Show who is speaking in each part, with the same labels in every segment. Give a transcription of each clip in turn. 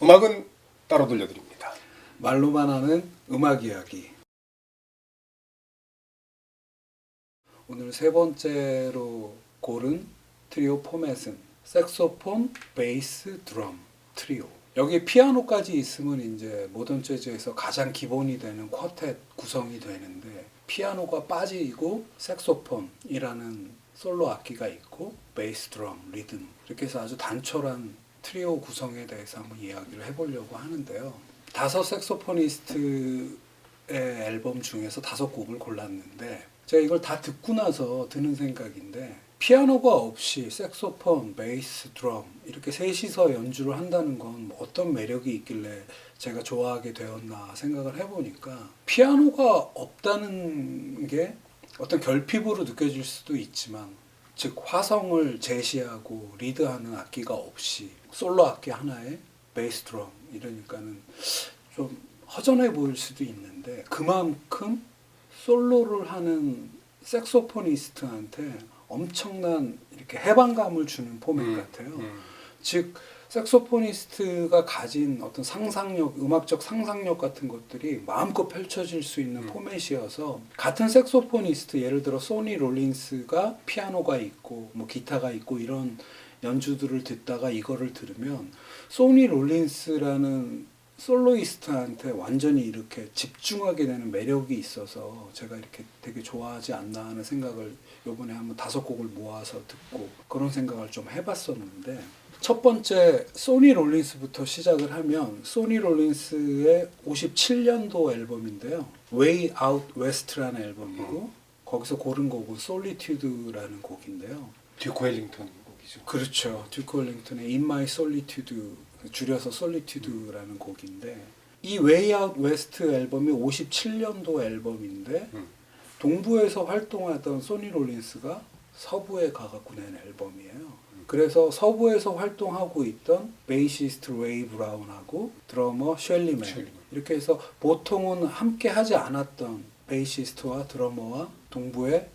Speaker 1: 음악은 따로 들려드립니다.
Speaker 2: 말로만 하는 음악 이야기. 오늘 세 번째로 고른 트리오 포맷은 색소폰, 베이스, 드럼 트리오. 여기 피아노까지 있으면 이제 모던 재즈에서 가장 기본이 되는 쿼텟 구성이 되는데, 피아노가 빠지고 색소폰이라는 솔로 악기가 있고 베이스, 드럼, 리듬, 이렇게 해서 아주 단촐한 트리오 구성에 대해서 한번 이야기를 해보려고 하는데요. 5 색소포니스트의 앨범 중에서 5곡을 골랐는데, 제가 이걸 다 듣고 나서 드는 생각인데, 피아노가 없이 색소폰, 베이스, 드럼 이렇게 셋이서 연주를 한다는 건 어떤 매력이 있길래 제가 좋아하게 되었나 생각을 해보니까, 피아노가 없다는 게 어떤 결핍으로 느껴질 수도 있지만, 즉 화성을 제시하고 리드하는 악기가 없이 솔로 악기 하나에 베이스, 드럼 이러니까는 좀 허전해 보일 수도 있는데, 그만큼 솔로를 하는 색소포니스트한테 엄청난 이렇게 해방감을 주는 포맷 같아요. 즉 색소포니스트가 가진 어떤 상상력, 음악적 상상력 같은 것들이 마음껏 펼쳐질 수 있는 포맷이어서, 같은 색소포니스트, 예를 들어 소니 롤린스가 피아노가 있고 뭐 기타가 있고 이런 연주들을 듣다가 이거를 들으면 소니 롤린스라는 솔로이스트한테 완전히 이렇게 집중하게 되는 매력이 있어서 제가 이렇게 되게 좋아하지 않나 하는 생각을 요번에 한번 5곡을 모아서 듣고 그런 생각을 좀 해봤었는데, 첫 번째 소니 롤린스부터 시작을 하면, 소니 롤린스의 57년도 앨범인데요. Way Out West라는 앨범이고, 거기서 고른 곡은 Solitude라는 곡인데요.
Speaker 1: 듀크 웰링턴 곡이죠.
Speaker 2: 그렇죠. 듀크 웰링턴의 In My Solitude, 줄여서 솔리튜드라는 곡인데, 이 Way Out West 앨범이 57년도 앨범인데 동부에서 활동하던 소니 롤린스가 서부에 가갖고 낸 앨범이에요. 그래서 서부에서 활동하고 있던 베이시스트 레이 브라운하고 드러머 쉘리맨, 이렇게 해서 보통은 함께 하지 않았던 베이시스트와 드러머와 동부의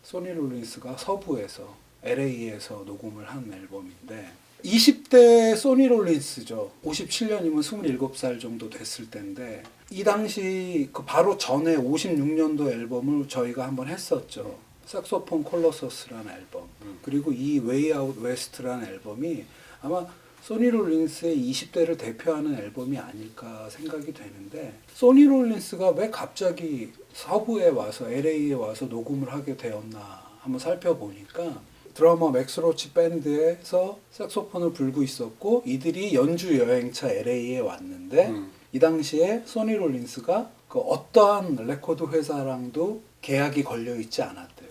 Speaker 2: 소니 롤린스가 서부에서 LA에서 녹음을 한 앨범인데, 20대 소니 롤린스죠. 57년이면 27살 정도 됐을 텐데, 이 당시 그 바로 전에 56년도 앨범을 저희가 한번 했었죠. 색소폰 콜로서스라는 앨범. 그리고 이 웨이 아웃 웨스트라는 앨범이 아마 소니 롤린스의 20대를 대표하는 앨범이 아닐까 생각이 되는데, 소니 롤린스가 왜 갑자기 서부에 와서 LA에 와서 녹음을 하게 되었나 한번 살펴보니까, 드러머 맥스 로치 밴드에서 색소폰을 불고 있었고, 이들이 연주 여행차 LA에 왔는데 이 당시에 소니 롤린스가 그 어떠한 레코드 회사랑도 계약이 걸려 있지 않았대요.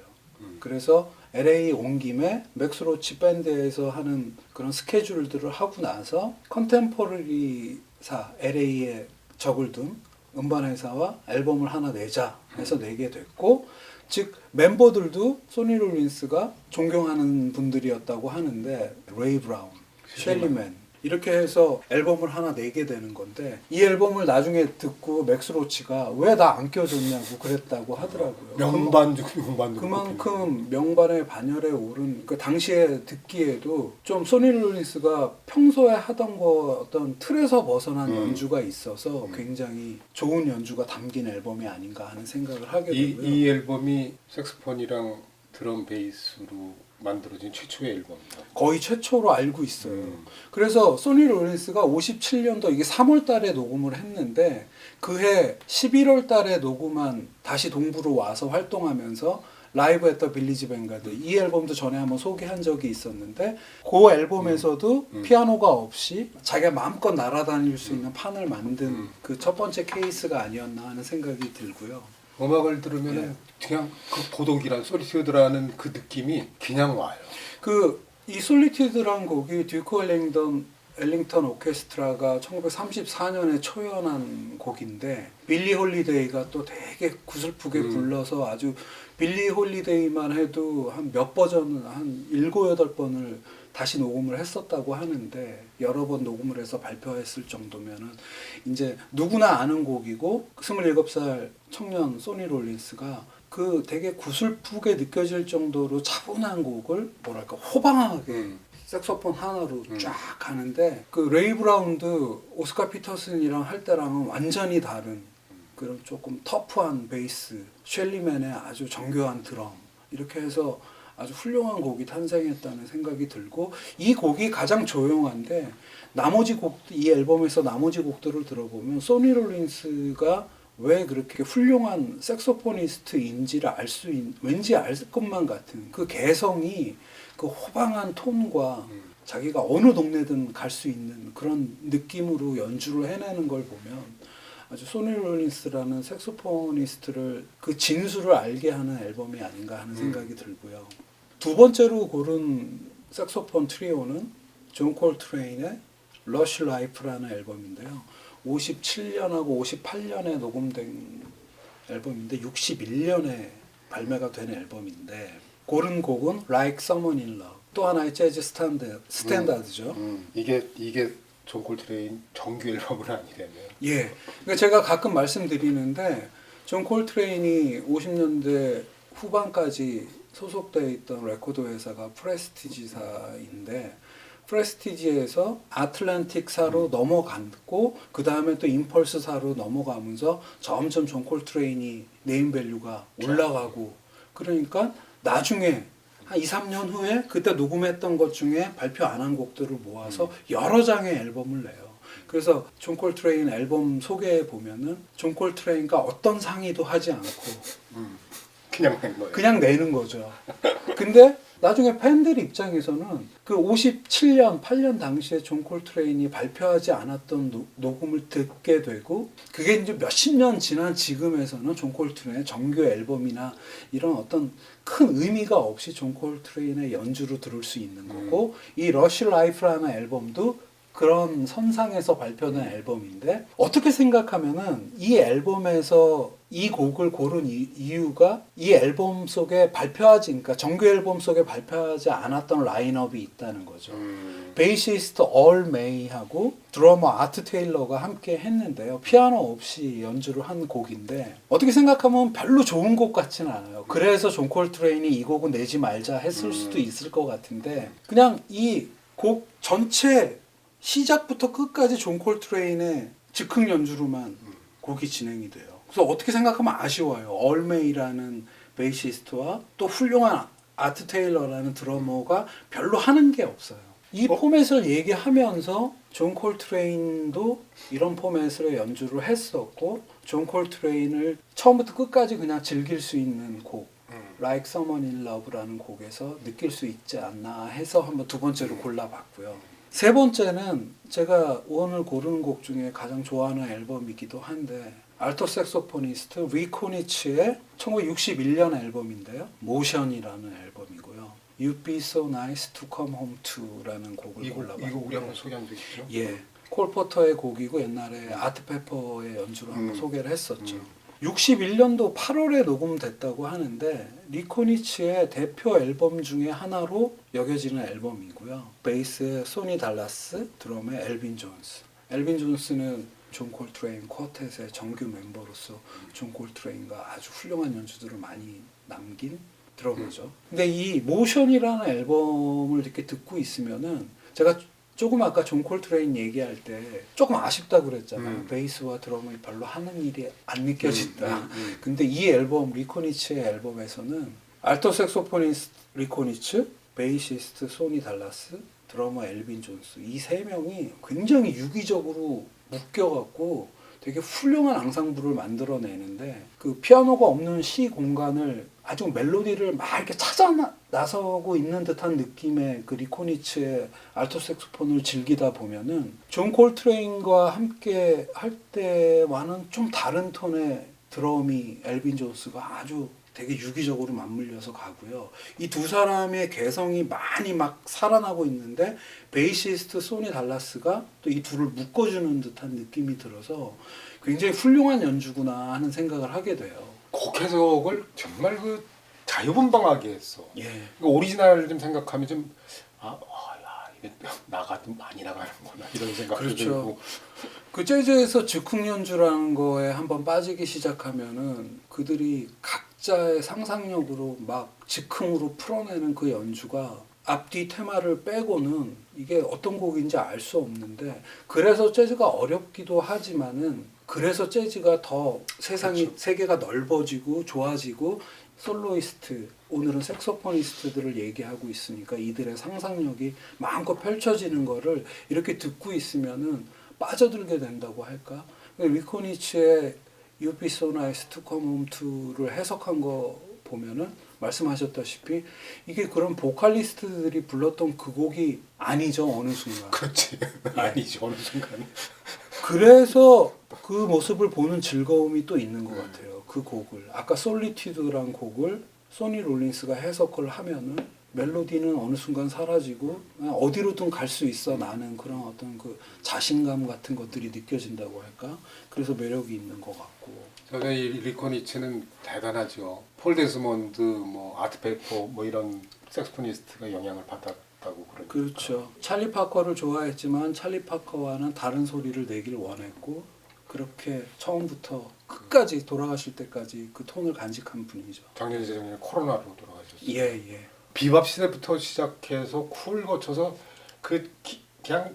Speaker 2: 그래서 LA 온 김에 맥스 로치 밴드에서 하는 그런 스케줄들을 하고 나서 컨템포러리사 LA에 적을 둔 음반 회사와 앨범을 하나 내자 해서 내게 됐고, 즉 멤버들도 소니 롤린스가 존경하는 분들이었다고 하는데, 레이 브라운, 쉘리맨, 이렇게 해서 앨범을 하나 내게 되는 건데, 이 앨범을 나중에 듣고 맥스 로치가 왜 나 안 껴줬냐고 그랬다고 하더라고요.
Speaker 1: 명반 중 명반도
Speaker 2: 그만큼 명반의 반열에 오른, 그 당시에 듣기에도 좀 소니 롤린스가 평소에 하던 거 어떤 틀에서 벗어난 연주가 있어서 굉장히 좋은 연주가 담긴 앨범이 아닌가 하는 생각을 하게 되고요.
Speaker 1: 이 앨범이 색소폰이랑 드럼 베이스로 만들어진 최초의 앨범이다.
Speaker 2: 거의 최초로 알고 있어요. 그래서 소니 롤린스가 57년도 이게 3월 달에 녹음을 했는데, 그해 11월 달에 녹음한, 다시 동부로 와서 활동하면서 라이브 앳 더 빌리지 뱅가드, 이 앨범도 전에 한번 소개한 적이 있었는데, 그 앨범에서도 피아노가 없이 자기가 마음껏 날아다닐 수 있는 판을 만든 그 첫 번째 케이스가 아니었나 하는 생각이 들고요.
Speaker 1: 음악을 들으면 그냥 그 고독이란 솔리튜드라는 그 느낌이 그냥 와요.
Speaker 2: 이 솔리튜드란 곡이 듀크 웰링턴 오케스트라가 1934년에 초연한 곡인데, 빌리 홀리데이가 또 되게 구슬프게 불러서, 아주 빌리 홀리데이만 해도 한 몇 버전은 한 7, 8번을 다시 녹음을 했었다고 하는데, 여러 번 녹음을 해서 발표했을 정도면은 이제 누구나 아는 곡이고, 27살 청년 소니 롤린스가 그 되게 구슬프게 느껴질 정도로 차분한 곡을 뭐랄까 호방하게 색소폰 하나로 쫙 가는데 그 레이 브라운드 오스카 피터슨이랑 할 때랑은 완전히 다른 그런 조금 터프한 베이스, 셸리맨의 아주 정교한 드럼 이렇게 해서 아주 훌륭한 곡이 탄생했다는 생각이 들고 이 곡이 가장 조용한데 나머지 곡, 이 앨범에서 나머지 곡들을 들어보면 소니 롤린스가 왜 그렇게 훌륭한 색소포니스트인지를 왠지 알 것만 같은 그 개성이 그 호방한 톤과 자기가 어느 동네든 갈 수 있는 그런 느낌으로 연주를 해내는 걸 보면 아주 소니 롤린스라는 색소포니스트를 그 진수를 알게 하는 앨범이 아닌가 하는 생각이 들고요. 두 번째로 고른 색소폰 트리오는 존 콜트레인의 러쉬 라이프라는 앨범인데요. 57년하고 58년에 녹음된 앨범인데 61년에 발매가 된 앨범인데 고른 곡은 Like Someone in Love. 또 하나의 재즈 스탠다드죠.
Speaker 1: 이게 존 콜트레인 정규 앨범은 아니라면.
Speaker 2: 예. 그러니까 제가 가끔 말씀드리는데 존 콜트레인이 50년대 후반까지 소속돼 있던 레코드 회사가 프레스티지사인데 프레스티지에서 아틀란틱사로 넘어갔고 그 다음에 또 임펄스사로 넘어가면서 점점 존 콜트레인이 네임밸류가 올라가고 그러니까 나중에 한 2, 3년 후에 그때 녹음했던 것 중에 발표 안 한 곡들을 모아서 여러 장의 앨범을 내요. 그래서 존 콜트레인 앨범 소개에 보면은 존 콜트레인과 어떤 상의도 하지 않고
Speaker 1: 그냥 낸 거예요.
Speaker 2: 그냥 내는 거죠. 근데 나중에 팬들 입장에서는 그 57년, 8년 당시에 존 콜트레인이 발표하지 않았던 녹음을 듣게 되고 그게 이제 몇십 년 지난 지금에서는 존 콜트레인의 정규 앨범이나 이런 어떤 큰 의미가 없이 존 콜트레인의 연주로 들을 수 있는 거고 이 러쉬 라이프라는 앨범도 그런 선상에서 발표된 앨범인데 어떻게 생각하면은 이 앨범에서 이 곡을 고른 이유가 이 앨범 속에 그러니까 정규 앨범 속에 발표하지 않았던 라인업이 있다는 거죠. 베이시스트 얼 메이하고 드러머 아트 테일러가 함께 했는데요. 피아노 없이 연주를 한 곡인데 어떻게 생각하면 별로 좋은 곡 같지는 않아요. 그래서 존 콜트레인이 이 곡은 내지 말자 했을 수도 있을 것 같은데 그냥 이 곡 전체 시작부터 끝까지 존 콜트레인의 즉흥 연주로만 곡이 진행이 돼요. 그래서 어떻게 생각하면 아쉬워요. 얼메이라는 베이시스트와 또 훌륭한 아트 테일러라는 드러머가 별로 하는 게 없어요. 이 포맷을 얘기하면서 존 콜트레인도 이런 포맷으로 연주를 했었고 존 콜트레인을 처음부터 끝까지 그냥 즐길 수 있는 곡 Like Someone in Love라는 곡에서 느낄 수 있지 않나 해서 한번 두 번째로 골라봤고요. 세 번째는 제가 오늘 고르는 곡 중에 가장 좋아하는 앨범이기도 한데 알토 색소포니스트 위코니츠의 1961년 앨범인데요. 모션이라는 앨범이고요. You'd be so nice to come home to라는 곡을 골라봤는데
Speaker 1: 이 곡 우리 한번 소개한 적 있죠?
Speaker 2: 예, 콜 포터의 곡이고 옛날에 아트 페퍼의 연주로 한번 소개를 했었죠. 61년도 8월에 녹음됐다고 하는데 리코니츠의 대표 앨범 중에 하나로 여겨지는 앨범이고요. 베이스에 소니 달라스, 드럼에 엘빈 존스. 엘빈 존스는 존 콜트레인 쿼텟의 정규 멤버로서 존 콜트레인과 아주 훌륭한 연주들을 많이 남긴 드러머죠. 근데 이 모션이라는 앨범을 이렇게 듣고 있으면은 제가 조금 아까 존 콜트레인 얘기할 때 조금 아쉽다 그랬잖아요. 베이스와 드럼이 별로 하는 일이 안 느껴진다. 근데 이 앨범 리코니츠의 앨범에서는 알토 색소포니스트 리코니츠, 베이시스트 소니 달라스, 드러머 엘빈 존스 이 세 명이 굉장히 유기적으로 묶여갖고 되게 훌륭한 앙상블을 만들어내는데 그 피아노가 없는 시 공간을 아주 멜로디를 막 이렇게 찾아 나서고 있는 듯한 느낌의 그 리코니츠의 알토 색소폰을 즐기다 보면은 존 콜트레인과 함께 할 때와는 좀 다른 톤의 드럼이 엘빈 존스가 아주 되게 유기적으로 맞물려서 가고요. 이 두 사람의 개성이 많이 막 살아나고 있는데 베이시스트 소니 달라스가 또 이 둘을 묶어주는 듯한 느낌이 들어서 굉장히 훌륭한 연주구나 하는 생각을 하게 돼요.
Speaker 1: 곡 해석을 정말 그 자유분방하게 했어.
Speaker 2: 예.
Speaker 1: 그 오리지널 좀 생각하면 좀 이게 많이 나가는구나 이런 생각도
Speaker 2: 그렇죠.
Speaker 1: 들고.
Speaker 2: 그 재즈에서 즉흥 연주라는 거에 한번 빠지기 시작하면은 그들이 각자의 상상력으로 막 즉흥으로 풀어내는 그 연주가 앞뒤 테마를 빼고는 이게 어떤 곡인지 알 수 없는데 그래서 재즈가 어렵기도 하지만은 그래서 재즈가 더 세상이
Speaker 1: 그렇죠.
Speaker 2: 세계가 넓어지고 좋아지고 솔로이스트 오늘은 색소포니스트들을 얘기하고 있으니까 이들의 상상력이 마음껏 펼쳐지는 거를 이렇게 듣고 있으면은 빠져들게 된다고 할까? 리코니츠의 You Be So Nice to Come Home To를 해석한 거 보면은 말씀하셨다시피 이게 그런 보컬리스트들이 불렀던 그 곡이 아니죠 어느 순간.
Speaker 1: 그렇지. 아니죠 어느 순간.
Speaker 2: 그래서 그 모습을 보는 즐거움이 또 있는 것 같아요. 그 곡을 아까 솔리튜드란 곡을 소니 롤린스가 해석을 하면은 멜로디는 어느 순간 사라지고 그냥 어디로든 갈 수 있어 나는 그런 어떤 그 자신감 같은 것들이 느껴진다고 할까? 그래서 매력이 있는 것 같고.
Speaker 1: 저는 이 리코니츠는 대단하죠. 폴 데스몬드, 뭐 아트 페퍼, 뭐 이런 색소포니스트가 영향을 받았다고 그러니까.
Speaker 2: 그렇죠. 찰리 파커를 좋아했지만 찰리 파커와는 다른 소리를 내길 원했고 그렇게 처음부터 끝까지 돌아가실 때까지 그 톤을 간직한 분이죠.
Speaker 1: 작년 재작년에 코로나로 돌아가셨어요.
Speaker 2: 예.
Speaker 1: 비밥 시대부터 시작해서 쿨 거쳐서 그냥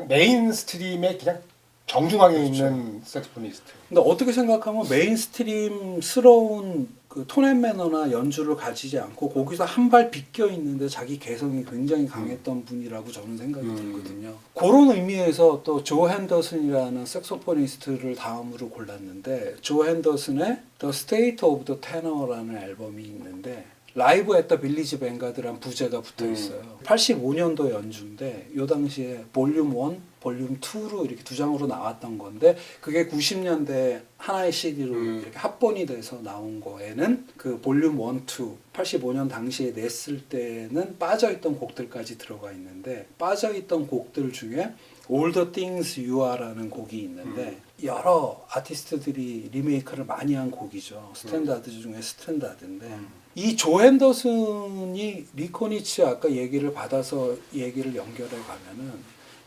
Speaker 1: 메인 스트림에 그냥 정중앙에
Speaker 2: 그렇죠.
Speaker 1: 있는 색소포니스트.
Speaker 2: 근데 어떻게 생각하면 메인스트림스러운 그 톤앤매너나 연주를 가지지 않고 거기서 한 발 비껴 있는데 자기 개성이 굉장히 강했던 분이라고 저는 생각이 들거든요. 그런 의미에서 또 조 핸더슨이라는 색소포니스트를 다음으로 골랐는데 조 핸더슨의 The State of the Tenor라는 앨범이 있는데 라이브 앳 더 빌리지 뱅가드란 부제가 붙어 있어요. 85년도 연주인데 요 당시에 볼륨 1, 볼륨 2로 이렇게 두 장으로 나왔던 건데 그게 90년대 하나의 CD로 이렇게 합본이 돼서 나온 거에는 그 볼륨 1, 2, 85년 당시에 냈을 때는 빠져있던 곡들까지 들어가 있는데 빠져있던 곡들 중에 All the Things You Are라는 곡이 있는데 여러 아티스트들이 리메이크를 많이 한 곡이죠. 스탠다드 중에 스탠다드인데 이 조 핸더슨이 리코니츠 아까 얘기를 받아서 얘기를 연결해 가면은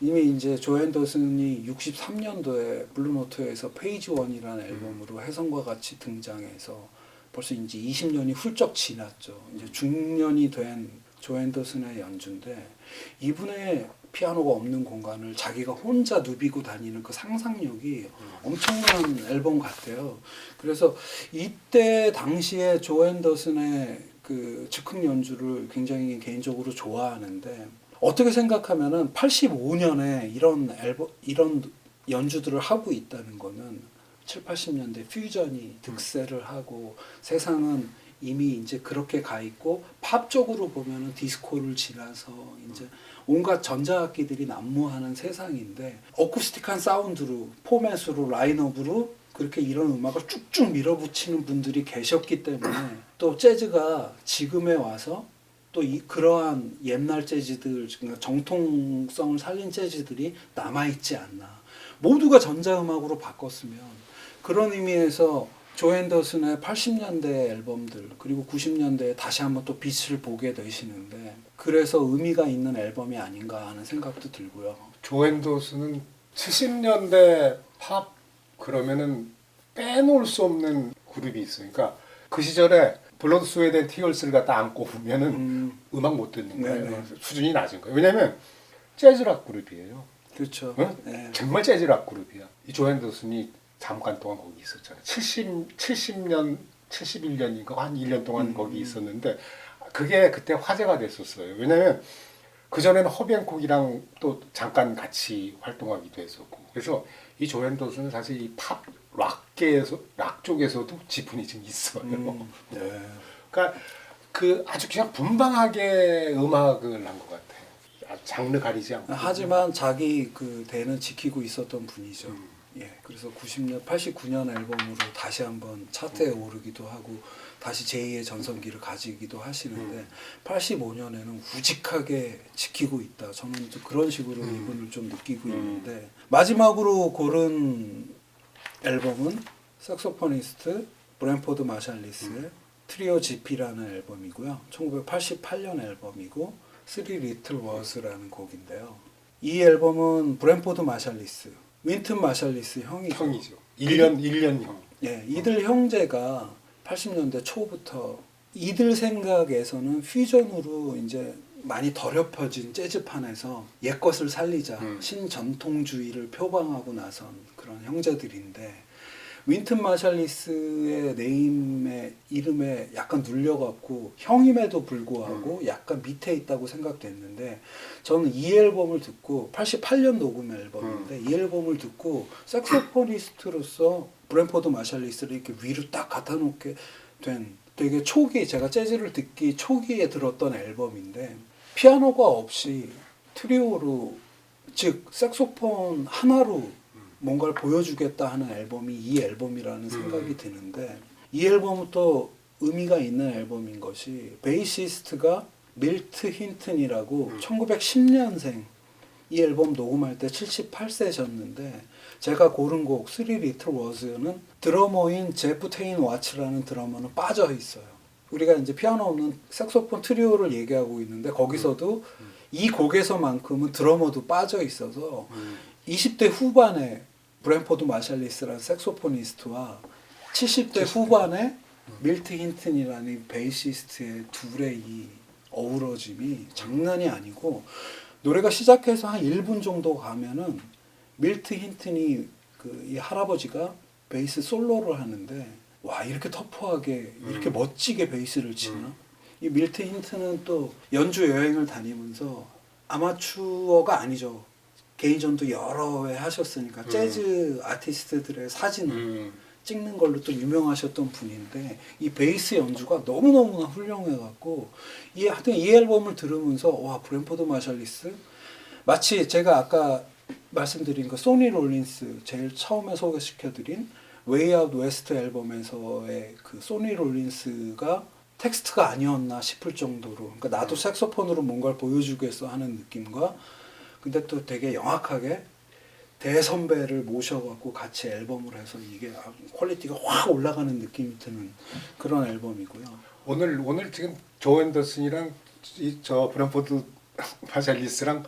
Speaker 2: 이미 이제 조 핸더슨이 63년도에 블루노트에서 페이지 원이라는 앨범으로 혜성과 같이 등장해서 벌써 이제 20년이 훌쩍 지났죠. 이제 중년이 된 조 핸더슨의 연주인데 이분의 피아노가 없는 공간을 자기가 혼자 누비고 다니는 그 상상력이 엄청난 앨범 같아요. 그래서 이때 당시에 조 핸더슨의 그 즉흥 연주를 굉장히 개인적으로 좋아하는데 어떻게 생각하면은 85년에 이런 연주들을 하고 있다는 거는 7, 80년대 퓨전이 득세를 하고 세상은 이미 이제 그렇게 가 있고 팝 쪽으로 보면은 디스코를 지나서 이제 온갖 전자악기들이 난무하는 세상인데 어쿠스틱한 사운드로 포맷으로 라인업으로 그렇게 이런 음악을 쭉쭉 밀어붙이는 분들이 계셨기 때문에 또 재즈가 지금에 와서 또 그러한 옛날 재즈들 그러니까 정통성을 살린 재즈들이 남아있지 않나. 모두가 전자음악으로 바꿨으면 그런 의미에서 조 핸더슨의 80년대 앨범들 그리고 90년대에 다시 한번 또 빛을 보게 되시는데 그래서 의미가 있는 앨범이 아닌가 하는 생각도 들고요.
Speaker 1: 조 핸더슨은 70년대 팝 그러면은 빼놓을 수 없는 그룹이 있어요. 그러니까 그 시절에 블러드 스웨덴 티어스를 갖다 안고 보면은 음악 못 듣는 거예요.
Speaker 2: 네네.
Speaker 1: 수준이 낮은 거예요. 왜냐하면 재즈락 그룹이에요.
Speaker 2: 그렇죠.
Speaker 1: 응?
Speaker 2: 네.
Speaker 1: 정말 재즈락 그룹이야. 이 조 핸더슨이 잠깐 동안 거기 있었잖아요. 70년, 71년인가 한 1년 동안 거기 있었는데 그게 그때 화제가 됐었어요. 왜냐하면 그 전에는 허비앤콕이랑 또 잠깐 같이 활동하기도 했었고. 그래서 이 조 핸더슨은 사실 이 팝 락계에서 락 쪽에서도 지분이 좀 있어요.
Speaker 2: 네.
Speaker 1: 그러니까 그 아주 그냥 분방하게 음악을 한 것 같아요. 장르 가리지 않고.
Speaker 2: 하지만 자기 그 대는 지키고 있었던 분이죠. 예, 그래서 89년 앨범으로 다시 한번 차트에 오르기도 하고 다시 제2의 전성기를 가지기도 하시는데 85년에는 우직하게 지키고 있다. 저는 좀 그런 식으로 이분을 좀 느끼고 있는데 마지막으로 고른 앨범은 색소포니스트 브랜포드 마샬리스의 트리오 GP라는 앨범이고요. 1988년 앨범이고 Three Little Words라는 곡인데요. 이 앨범은 브랜포드 마샬리스 윈튼 마샬리스 형이죠.
Speaker 1: 1년 형.
Speaker 2: 예, 이들 형제가 80년대 초부터 이들 생각에서는 퓨전으로 이제 많이 더럽혀진 재즈판에서 옛 것을 살리자
Speaker 1: 음.
Speaker 2: 신전통주의를 표방하고 나선 그런 형제들인데 윈튼 마샬리스의 네임의 이름에 약간 눌려갖고 형임에도 불구하고 약간 밑에 있다고 생각됐는데 저는 이 앨범을 듣고 88년 녹음 앨범인데 이 앨범을 듣고 색소포니스트로서 브랜포드 마샬리스를 이렇게 위로 딱 갖다 놓게 된 되게 초기 제가 재즈를 듣기 초기에 들었던 앨범인데 피아노가 없이 트리오로 즉 색소폰 하나로 뭔가를 보여주겠다 하는 앨범이 이 앨범이라는 생각이 드는데 이 앨범은 또 의미가 있는 앨범인 것이 베이시스트가 밀트 힌튼이라고 1910년생 이 앨범 녹음할 때 78세셨는데 제가 고른 곡 Three Little Words는 드러머인 제프 테인 와츠라는 드러머는 빠져 있어요. 우리가 이제 피아노 없는 색소폰 트리오를 얘기하고 있는데 거기서도 이 곡에서만큼은 드러머도 빠져 있어서 20대 후반에 브랜포드 마샬리스라는 색소포니스트와 70대 후반에 밀트 힌튼이라는 베이시스트의 둘의 이 어우러짐이 장난이 아니고 노래가 시작해서 한 1분 정도 가면은 밀트 힌튼이 이 할아버지가 베이스 솔로를 하는데 와 이렇게 터프하게 이렇게 멋지게 베이스를 치나? 이 밀트 힌튼은 또 연주 여행을 다니면서 아마추어가 아니죠. 개인전도 여러 회 하셨으니까 재즈 아티스트들의 사진을 찍는 걸로 또 유명하셨던 분인데 이 베이스 연주가 너무너무나 훌륭해갖고 하여튼 이 앨범을 들으면서 와 브랜포드 마샬리스 마치 제가 아까 말씀드린 그 소니 롤린스 제일 처음에 소개시켜드린 웨이 아웃 웨스트 앨범에서의 그 소니 롤린스가 텍스트가 아니었나 싶을 정도로 그러니까 나도 색소폰으로 뭔가를 보여주겠어 하는 느낌과 근데 또 되게 영악하게 대선배를 모셔갖고 같이 앨범을 해서 이게 퀄리티가 확 올라가는 느낌이 드는 그런 앨범이고요.
Speaker 1: 오늘 지금 조 앤더슨이랑 저 브랜포드 마샬리스랑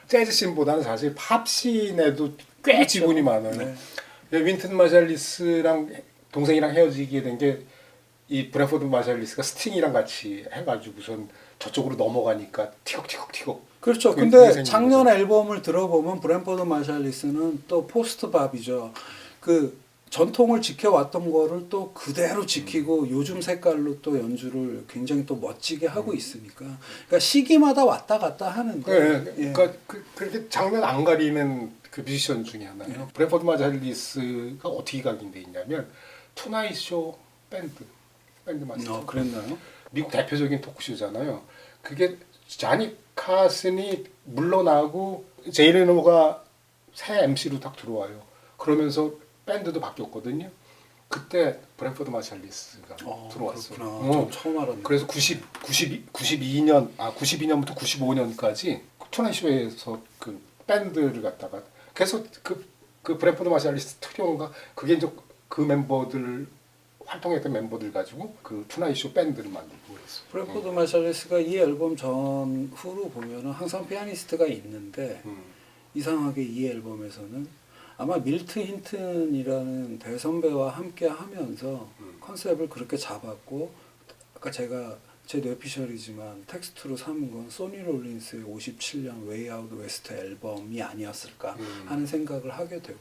Speaker 1: 재즈씬보다는 사실 팝씬에도 꽤
Speaker 2: 그렇죠.
Speaker 1: 지분이 많아요.
Speaker 2: 네.
Speaker 1: 윈튼 마샬리스랑 동생이랑 헤어지게 된 게 이 브랜포드 마샬리스가 스팅이랑 같이 해가지고선 저쪽으로 넘어가니까 티격티격
Speaker 2: 그렇죠.
Speaker 1: 그게
Speaker 2: 근데
Speaker 1: 생긴
Speaker 2: 작년
Speaker 1: 거죠.
Speaker 2: 앨범을 들어보면 브랜포드 마샬리스는 또 포스트 밥이죠. 그 전통을 지켜왔던 거를 또 그대로 지키고 요즘 색깔로 또 연주를 굉장히 또 멋지게 하고 있으니까 그러니까 시기마다 왔다 갔다 하는데
Speaker 1: 네, 그러니까 그렇게 장면 안 가리는 그 뮤지션 중에 하나예요. 브랜포드 마샬리스가 어떻게 각인돼 있냐면 투나잇 쇼 밴드 마스터.
Speaker 2: 그랬나요?
Speaker 1: 미국 대표적인 토크쇼잖아요. 그게 자니 카슨이 물러나고 제이 레노가 새 MC로 딱 들어와요. 그러면서 밴드도 바뀌었거든요. 그때 브랜포드 마샬리스가 들어왔어요.
Speaker 2: 그렇구나. 전 처음 알았네.
Speaker 1: 그래서 92년부터 95년까지 투나잇쇼에서 그 밴드를 갖다가 그래서 그 브랜포드 마샬리스 트리오인가 그게 이제 그 멤버들 활동했던 멤버들 가지고 그 투나잇쇼 밴드를 만들고 그랬어요.
Speaker 2: 브랜포드 마샬리스가 이 앨범 전후로 보면은 항상 피아니스트가 있는데 이상하게 이 앨범에서는 아마 밀트 힌튼이라는 대선배와 함께 하면서 컨셉을 그렇게 잡았고 아까 제가 제 뇌피셜이지만 텍스트로 삼은 건 소니 롤린스의 57년 웨이 아웃 웨스트 앨범이 아니었을까 하는 생각을 하게 되고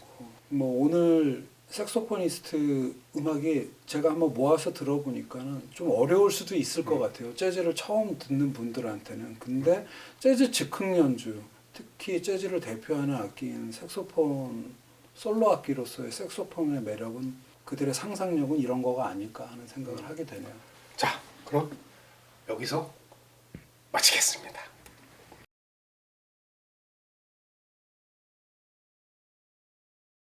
Speaker 2: 뭐 오늘 색소포니스트 음악이 제가 한번 모아서 들어보니까는 좀 어려울 수도 있을 것 같아요. 재즈를 처음 듣는 분들한테는. 근데 재즈 즉흥 연주, 특히 재즈를 대표하는 악기인 색소폰 솔로 악기로서의 색소폰의 매력은 그들의 상상력은 이런 거가 아닐까 하는 생각을 하게 되네요.
Speaker 1: 자, 그럼 여기서 마치겠습니다.